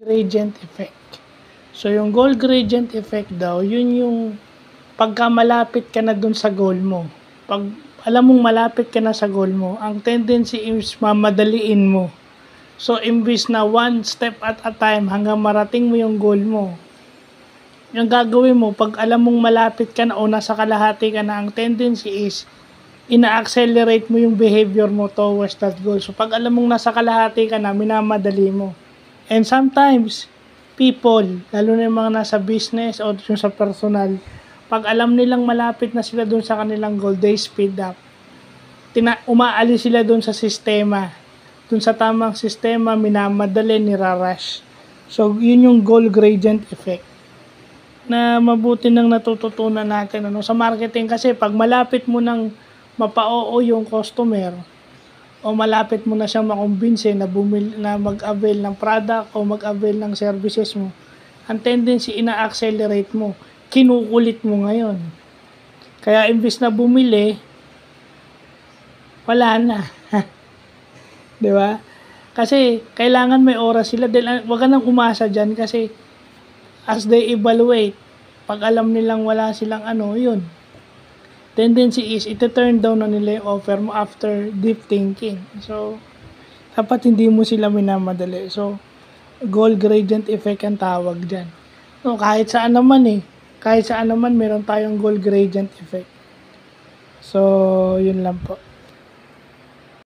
Gradient effect. So, yung goal gradient effect daw, yun yung pagka malapit ka na dun sa goal mo. Pag alam mong malapit ka na sa goal mo, ang tendency is mamadaliin mo. So, imbis na one step at a time hanggang marating mo yung goal mo, yung gagawin mo, pag alam mong malapit ka na o nasa kalahati ka na, ang tendency is ina-accelerate mo yung behavior mo towards that goal. So, pag alam mong nasa kalahati ka na, minamadali mo. And sometimes, people, lalo na yung mga nasa business o yung sa personal, pag alam nilang malapit na sila dun sa kanilang goal, they speed up. Umaalis sila dun sa sistema. Dun sa tamang sistema, minamadali, nirarush. So, yun yung goal gradient effect na mabuti nang natututunan natin sa marketing. Kasi pag malapit mo nang mapa-oo yung customer, o malapit mo na siyang makumbinse na mag-avail ng product o mag-avail ng services mo, ang tendency ina-accelerate mo, kinukulit mo ngayon. Kaya imbis na bumili, wala na. 'Di ba? Kasi kailangan may oras sila, wag ka nang umasa diyan kasi as they evaluate, pag alam nilang wala silang yun, tendency is ito-turn down na nila yung offer mo after deep thinking. So, dapat hindi mo sila minamadali. So, goal gradient effect ang tawag dyan. No, kahit saan naman meron tayong goal gradient effect. So, yun lang po.